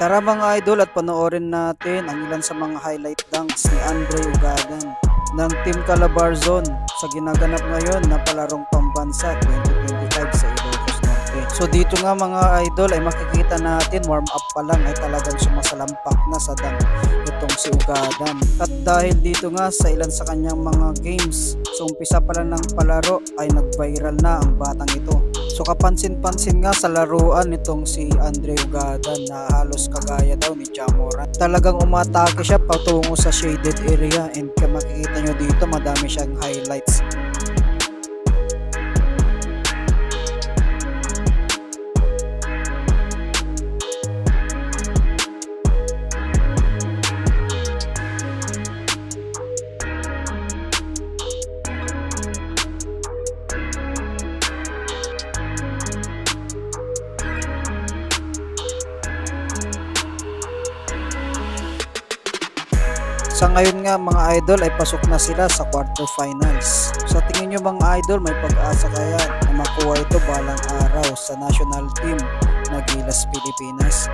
Tara mga idol at panoorin natin ang ilan sa mga highlight dunks ni Andre Ugadan ng Team Calabarzon sa ginaganap ngayon na palarong pambansa 2025 sa Ilocos Norte. So dito nga mga idol ay makikita natin warm up pa lang ay talagang sumasalampak na sa dunk itong si Ugadan. At dahil dito nga sa ilan sa kanyang mga games, so umpisa pa lang ng palaro ay nag-viral na ang batang ito. So kapansin-pansin nga sa laruan nitong si Andre Ugadan na halos kagaya daw ni Ja Morant. Talagang umatake siya patungo sa shaded area and makikita nyo dito madami siyang highlights. Sa ngayon nga mga idol ay pasok na sila sa quarterfinals. Sa tingin nyo mga idol may pag-asa kaya na makuha ito balang araw sa national team na Gilas Pilipinas?